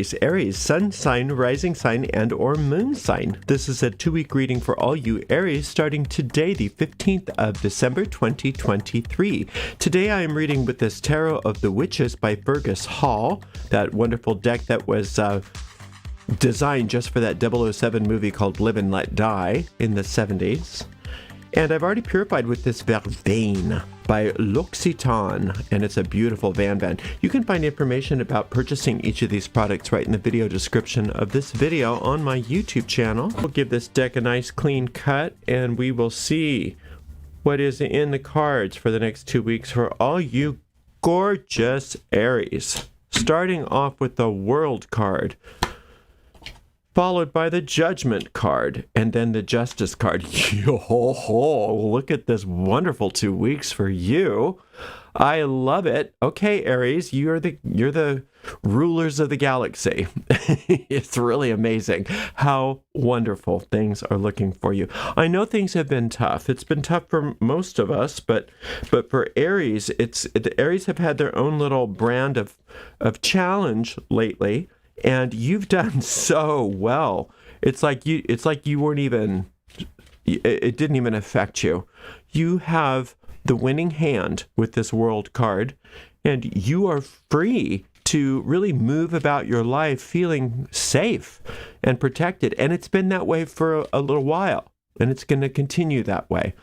Aries. Aries, sun sign, rising sign, and or moon sign. This is a 2-week reading for all you Aries starting today, the 15th of December, 2023. Today I am reading with this Tarot of the Witches by Fergus Hall, that wonderful deck that was designed just for that 007 movie called Live and Let Die in the 70s. And I've already purified with this Vervain by L'Occitane, and it's a beautiful Van. You can find information about purchasing each of these products right in the video description of this video on my YouTube channel. We'll give this deck a nice clean cut, and we will see what is in the cards for the next 2 weeks for all you gorgeous Aries. Starting off with the World card, followed by the Judgment card, and then the Justice card. Yo-ho-ho, look at this wonderful 2 weeks for you. I love it. Okay, Aries, you're the rulers of the galaxy. It's really amazing how wonderful things are looking for you. I know things have been tough. It's been tough for most of us, but for Aries, the Aries have had their own little brand of challenge lately. And you've done so well. It's like you weren't even, it didn't even affect you. You have the winning hand with this World card, and you are free to really move about your life feeling safe and protected. And it's been that way for a little while, and it's going to continue that way.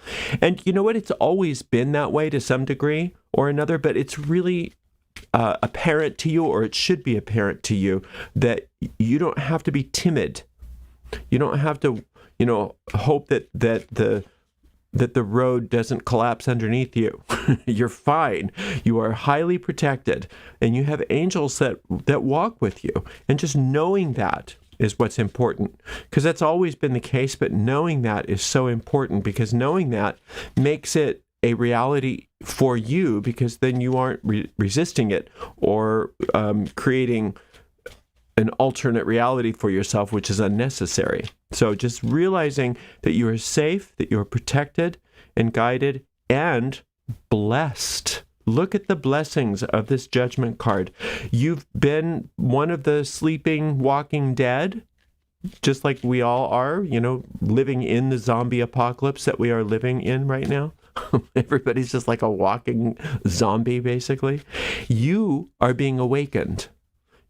And you know what? It's always been that way to some degree or another, but it's really apparent to you, or it should be apparent to you, that you don't have to be timid. You don't have to, hope that the road doesn't collapse underneath you. You're fine. You are highly protected, and you have angels that walk with you. And just knowing that is what's important, because that's always been the case, but knowing that is so important, because knowing that makes it a reality for you, because then you aren't resisting it or creating an alternate reality for yourself, which is unnecessary. So just realizing that you are safe, that you are protected and guided and blessed. Look at the blessings of this Judgment card. You've been one of the sleeping, walking dead, just like we all are, living in the zombie apocalypse that we are living in right now. Everybody's just like a walking zombie, basically. You are being awakened.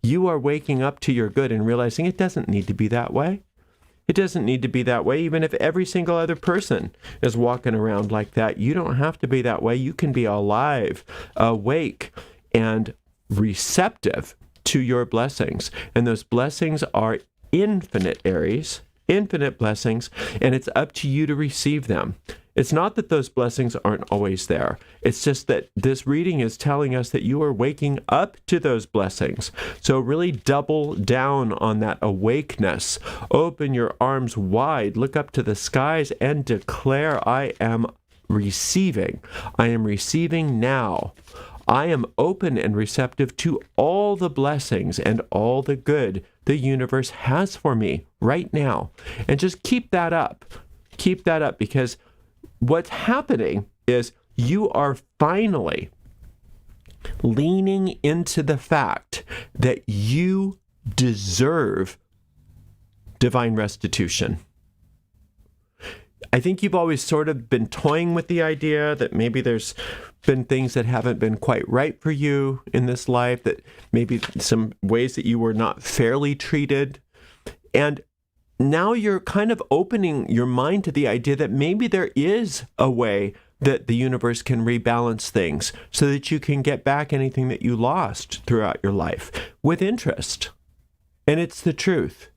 You are waking up to your good and realizing it doesn't need to be that way. It doesn't need to be that way. Even if every single other person is walking around like that, you don't have to be that way. You can be alive, awake, and receptive to your blessings. And those blessings are infinite, Aries, infinite blessings, and it's up to you to receive them. It's not that those blessings aren't always there. It's just that this reading is telling us that you are waking up to those blessings. So really double down on that awakeness. Open your arms wide, look up to the skies, and declare, I am receiving. I am receiving now. I am open and receptive to all the blessings and all the good the universe has for me right now. And just keep that up. Keep that up, because what's happening is you are finally leaning into the fact that you deserve divine restitution. I think you've always sort of been toying with the idea that maybe there's been things that haven't been quite right for you in this life, that maybe some ways that you were not fairly treated. And now you're kind of opening your mind to the idea that maybe there is a way that the universe can rebalance things so that you can get back anything that you lost throughout your life with interest. And it's the truth.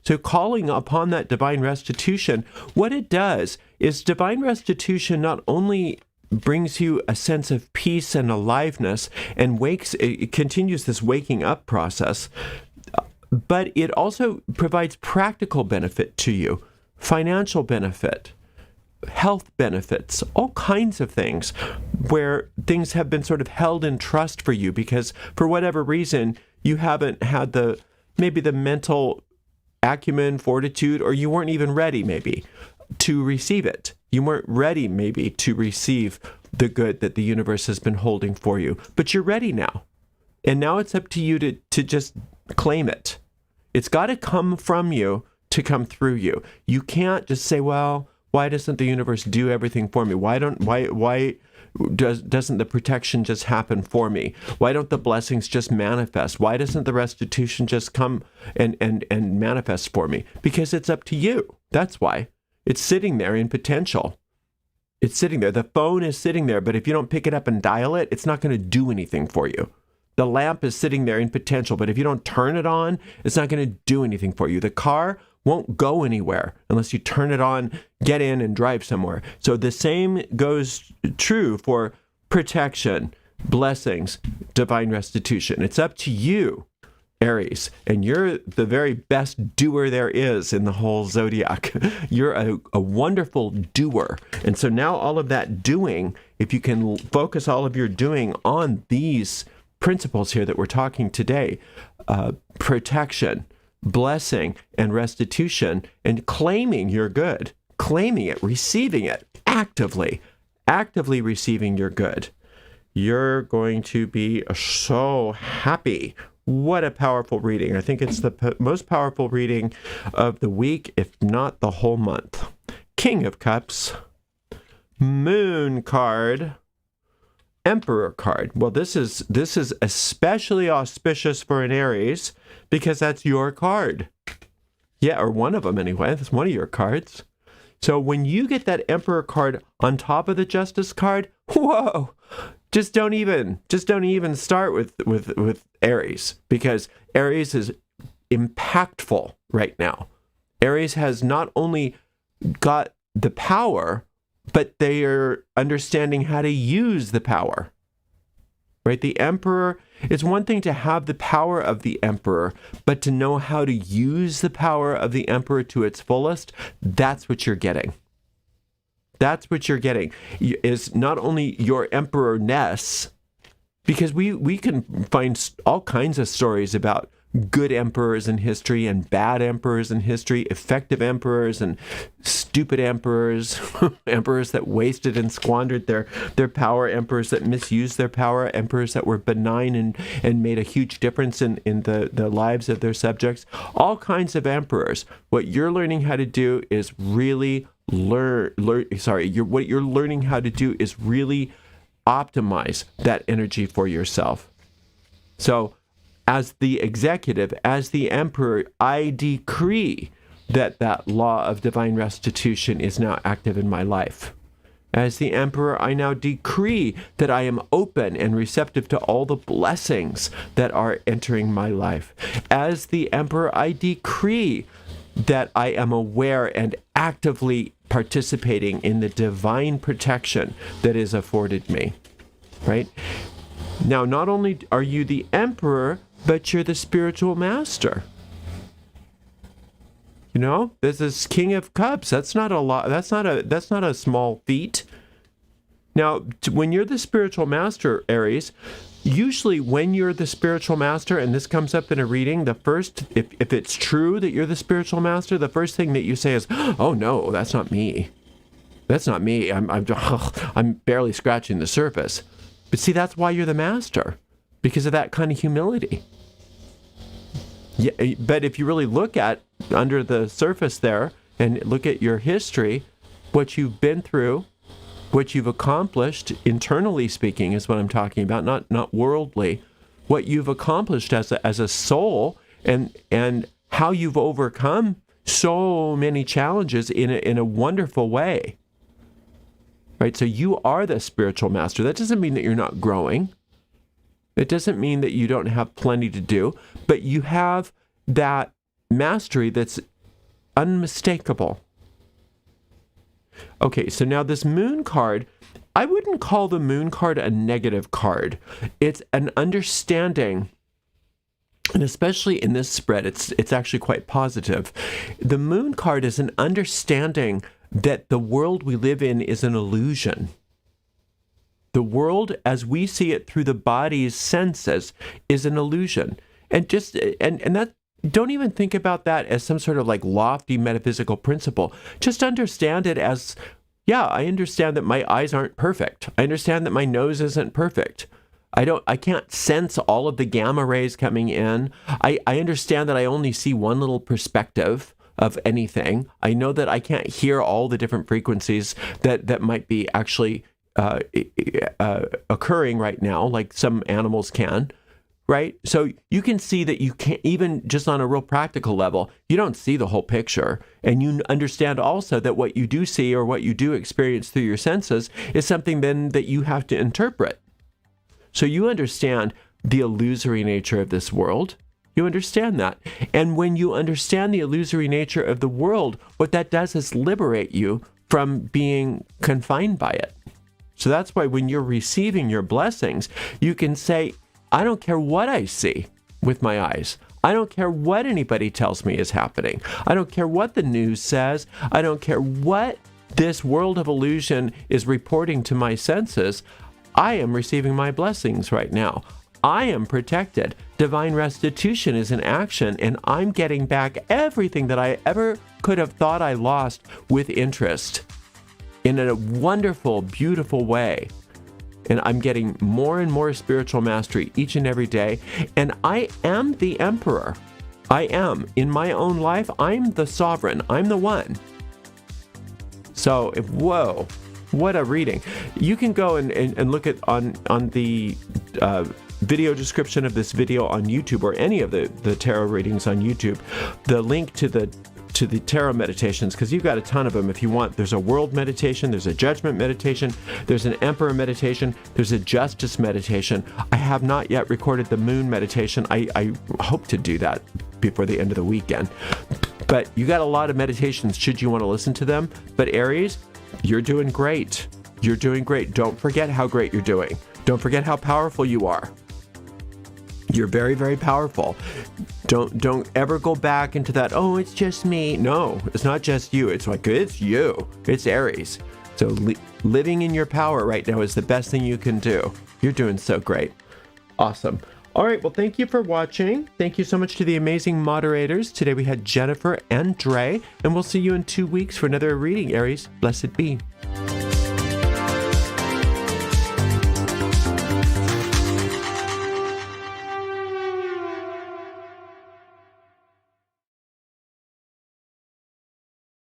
So calling upon that divine restitution, what it does is divine restitution not only brings you a sense of peace and aliveness and it continues this waking up process, but it also provides practical benefit to you, financial benefit, health benefits, all kinds of things where things have been sort of held in trust for you because for whatever reason you haven't had maybe the mental acumen, fortitude, or you weren't even ready maybe to receive it. You weren't ready maybe to receive the good that the universe has been holding for you, but you're ready now. And now it's up to you to just Claim it. It's got to come from you to come through you. You can't just say, well, why doesn't the universe do everything for me? Why doesn't the protection just happen for me? Why don't the blessings just manifest? Why doesn't the restitution just come and manifest for me? Because it's up to you. That's why. It's sitting there in potential. It's sitting there. The phone is sitting there, but if you don't pick it up and dial it, it's not going to do anything for you. The lamp is sitting there in potential, but if you don't turn it on, it's not going to do anything for you. The car won't go anywhere unless you turn it on, get in, and drive somewhere. So the same goes true for protection, blessings, divine restitution. It's up to you, Aries, and you're the very best doer there is in the whole zodiac. You're a wonderful doer. And so now all of that doing, if you can focus all of your doing on these principles here that we're talking today, protection, blessing, and restitution, and claiming your good, claiming it, receiving it, actively receiving your good, you're going to be so happy. What a powerful reading. I think it's the most powerful reading of the week, if not the whole month. King of Cups, Moon card, Emperor card. Well, this is especially auspicious for an Aries because that's your card. Yeah, or one of them anyway. That's one of your cards. So when you get that Emperor card on top of the Justice card, whoa! Just don't even start with Aries, because Aries is impactful right now. Aries has not only got the power, but they are understanding how to use the power, right? The Emperor, it's one thing to have the power of the Emperor, but to know how to use the power of the Emperor to its fullest, that's what you're getting. That's what you're getting, is not only your emperorness, because we can find all kinds of stories about good emperors in history and bad emperors in history, effective emperors and stupid emperors, emperors that wasted and squandered their power, emperors that misused their power, emperors that were benign and made a huge difference in the lives of their subjects, all kinds of emperors. What you're learning how to do is really what you're learning how to do is really optimize that energy for yourself. So, as the executive, as the Emperor, I decree that law of divine restitution is now active in my life. As the Emperor, I now decree that I am open and receptive to all the blessings that are entering my life. As the Emperor, I decree that I am aware and actively participating in the divine protection that is afforded me, right? Now, not only are you the Emperor, but you're the spiritual master. You know, this is King of Cups. That's not a lot. That's not a small feat. Now, when you're the spiritual master, Aries, usually when you're the spiritual master, and this comes up in a reading, the first, if it's true that you're the spiritual master, the first thing that you say is, "Oh no, that's not me. That's not me. I'm barely scratching the surface." But see, that's why you're the master, because of that kind of humility. Yeah, but if you really look at under the surface there and look at your history, what you've been through, what you've accomplished, internally speaking, is what I'm talking about, not worldly, what you've accomplished as a soul, and how you've overcome so many challenges in a wonderful way. Right? So you are the spiritual master. That doesn't mean that you're not growing. It doesn't mean that you don't have plenty to do, but you have that mastery that's unmistakable. Okay, so now this moon card, I wouldn't call the moon card a negative card. It's an understanding, and especially in this spread, it's actually quite positive. The moon card is an understanding that the world we live in is an illusion. The world as we see it through the body's senses is an illusion. And that, don't even think about that as some sort of like lofty metaphysical principle. Just understand it as, yeah, I understand that my eyes aren't perfect. I understand that my nose isn't perfect. I can't sense all of the gamma rays coming in. I understand that I only see one little perspective of anything. I know that I can't hear all the different frequencies that might be actually occurring right now, like some animals can, right? So you can see that you can't, even just on a real practical level, you don't see the whole picture. And you understand also that what you do see or what you do experience through your senses is something then that you have to interpret. So you understand the illusory nature of this world. You understand that. And when you understand the illusory nature of the world, what that does is liberate you from being confined by it. So that's why when you're receiving your blessings, you can say, I don't care what I see with my eyes. I don't care what anybody tells me is happening. I don't care what the news says. I don't care what this world of illusion is reporting to my senses. I am receiving my blessings right now. I am protected. Divine restitution is in action, and I'm getting back everything that I ever could have thought I lost with interest in a wonderful, beautiful way. And I'm getting more and more spiritual mastery each and every day. And I am the emperor. I am. In my own life, I'm the sovereign. I'm the one. So, whoa. What a reading. You can go and look at on the video description of this video on YouTube, or any of the tarot readings on YouTube, the link to the tarot meditations, because you've got a ton of them if you want. There's a world meditation, there's a judgment meditation, there's an emperor meditation, there's a justice meditation. I have not yet recorded the moon meditation. I hope to do that before the end of the weekend. But you got a lot of meditations should you want to listen to them. But Aries, you're doing great. You're doing great. Don't forget how great you're doing. Don't forget how powerful you are. You're very, very powerful. Don't ever go back into that, oh, it's just me. No, it's not just you. It's like, it's you. It's Aries. So living in your power right now is the best thing you can do. You're doing so great. Awesome. All right, well, thank you for watching. Thank you so much to the amazing moderators. Today we had Jennifer and Dre, and we'll see you in 2 weeks for another reading, Aries. Blessed be.